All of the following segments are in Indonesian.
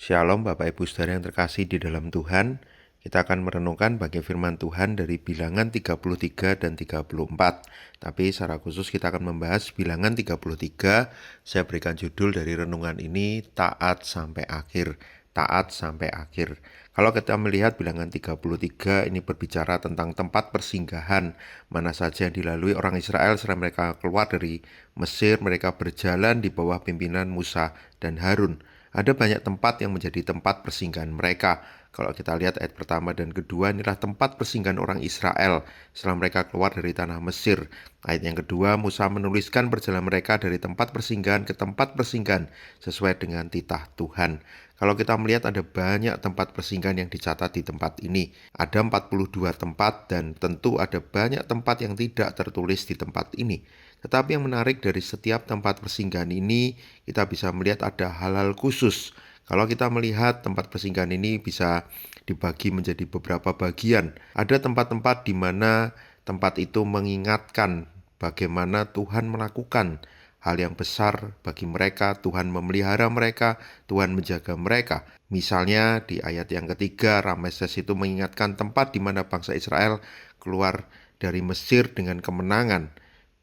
Shalom Bapak Ibu Saudara yang terkasih di dalam Tuhan. Kita akan merenungkan bagi firman Tuhan dari Bilangan 33 dan 34. Tapi secara khusus kita akan membahas Bilangan 33. Saya berikan judul dari renungan ini, Taat Sampai Akhir. Taat sampai akhir. Kalau kita melihat Bilangan 33 ini berbicara tentang tempat persinggahan, mana saja yang dilalui orang Israel setelah mereka keluar dari Mesir. Mereka berjalan di bawah pimpinan Musa dan Harun. Ada banyak tempat yang menjadi tempat persinggahan mereka. Kalau kita lihat ayat pertama dan kedua, inilah tempat persinggahan orang Israel setelah mereka keluar dari tanah Mesir. Ayat yang kedua, Musa menuliskan perjalanan mereka dari tempat persinggahan ke tempat persinggahan sesuai dengan titah Tuhan. Kalau kita melihat ada banyak tempat persinggahan yang dicatat di tempat ini. Ada 42 tempat dan tentu ada banyak tempat yang tidak tertulis di tempat ini. Tetapi yang menarik dari setiap tempat persinggahan ini, kita bisa melihat ada hal-hal khusus. Kalau kita melihat tempat persinggahan ini bisa dibagi menjadi beberapa bagian. Ada tempat-tempat di mana tempat itu mengingatkan bagaimana Tuhan melakukan hal yang besar bagi mereka, Tuhan memelihara mereka, Tuhan menjaga mereka. Misalnya di ayat yang ketiga, Rameses itu mengingatkan tempat di mana bangsa Israel keluar dari Mesir dengan kemenangan.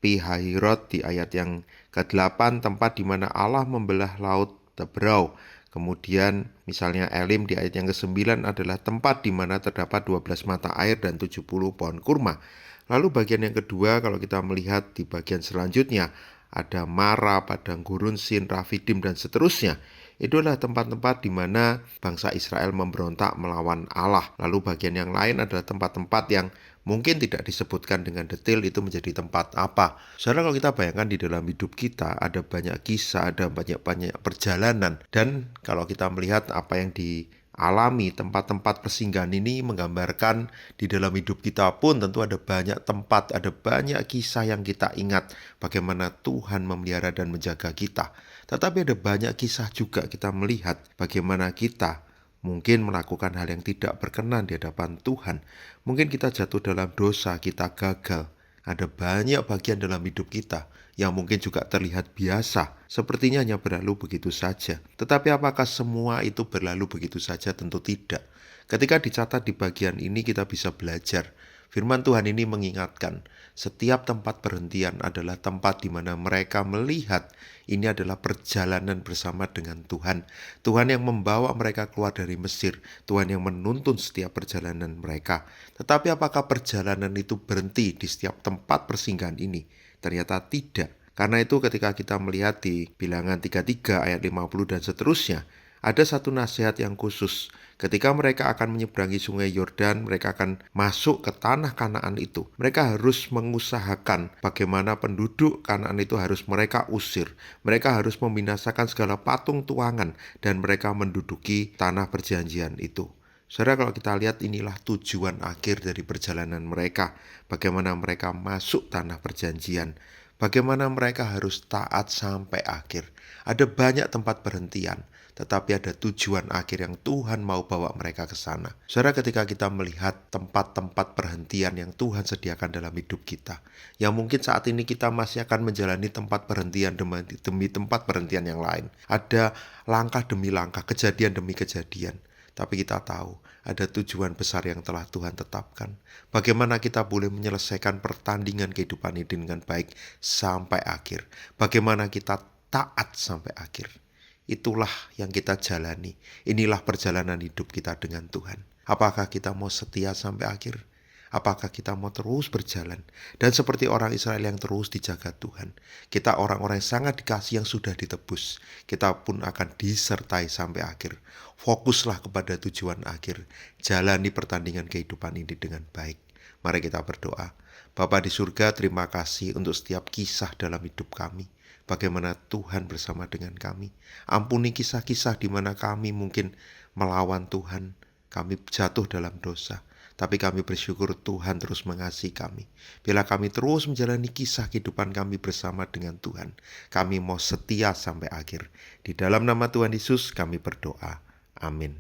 Pi-hahirot di ayat yang ke-8, tempat di mana Allah membelah laut Tebrau. Kemudian misalnya Elim di ayat yang ke-9 adalah tempat di mana terdapat 12 mata air dan 70 pohon kurma. Lalu bagian yang kedua, kalau kita melihat di bagian selanjutnya, ada Mara, Padang Gurun, Sin, Rafidim, dan seterusnya. Itu adalah tempat-tempat di mana bangsa Israel memberontak melawan Allah. Lalu bagian yang lain adalah tempat-tempat yang mungkin tidak disebutkan dengan detail itu menjadi tempat apa. Saudara, kalau kita bayangkan di dalam hidup kita ada banyak kisah, ada banyak-banyak perjalanan. Dan kalau kita melihat apa yang dialami tempat-tempat persinggahan ini menggambarkan di dalam hidup kita pun tentu ada banyak tempat, ada banyak kisah yang kita ingat bagaimana Tuhan memelihara dan menjaga kita. Tetapi ada banyak kisah juga kita melihat bagaimana kita mungkin melakukan hal yang tidak berkenan di hadapan Tuhan. Mungkin kita jatuh dalam dosa, kita gagal. Ada banyak bagian dalam hidup kita yang mungkin juga terlihat biasa, sepertinya hanya berlalu begitu saja. Tetapi apakah semua itu berlalu begitu saja? Tentu tidak. Ketika dicatat di bagian ini kita bisa belajar. Firman Tuhan ini mengingatkan, setiap tempat perhentian adalah tempat di mana mereka melihat ini adalah perjalanan bersama dengan Tuhan. Tuhan yang membawa mereka keluar dari Mesir, Tuhan yang menuntun setiap perjalanan mereka. Tetapi apakah perjalanan itu berhenti di setiap tempat persinggahan ini? Ternyata tidak. Karena itu ketika kita melihat di Bilangan 33 ayat 50 dan seterusnya, ada satu nasihat yang khusus. Ketika mereka akan menyeberangi sungai Yordan, mereka akan masuk ke tanah Kanaan itu. Mereka harus mengusahakan bagaimana penduduk Kanaan itu harus mereka usir. Mereka harus membinasakan segala patung tuangan dan mereka menduduki tanah perjanjian itu. Saudara, kalau kita lihat inilah tujuan akhir dari perjalanan mereka. Bagaimana mereka masuk tanah perjanjian. Bagaimana mereka harus taat sampai akhir. Ada banyak tempat berhentian, tetapi ada tujuan akhir yang Tuhan mau bawa mereka ke sana. Saudara, ketika kita melihat tempat-tempat perhentian yang Tuhan sediakan dalam hidup kita, yang mungkin saat ini kita masih akan menjalani tempat perhentian demi tempat perhentian yang lain. Ada langkah demi langkah, kejadian demi kejadian. Tapi kita tahu ada tujuan besar yang telah Tuhan tetapkan. Bagaimana kita boleh menyelesaikan pertandingan kehidupan ini dengan baik sampai akhir. Bagaimana kita taat sampai akhir. Itulah yang kita jalani. Inilah perjalanan hidup kita dengan Tuhan. Apakah kita mau setia sampai akhir? Apakah kita mau terus berjalan? Dan seperti orang Israel yang terus dijaga Tuhan, kita orang-orang yang sangat dikasihi yang sudah ditebus, kita pun akan disertai sampai akhir. Fokuslah kepada tujuan akhir. Jalani pertandingan kehidupan ini dengan baik. Mari kita berdoa. Bapa di surga, terima kasih untuk setiap kisah dalam hidup kami. Bagaimana Tuhan bersama dengan kami. Ampuni kisah-kisah di mana kami mungkin melawan Tuhan. Kami jatuh dalam dosa. Tapi kami bersyukur Tuhan terus mengasihi kami. Bila kami terus menjalani kisah kehidupan kami bersama dengan Tuhan, kami mau setia sampai akhir. Di dalam nama Tuhan Yesus kami berdoa. Amin.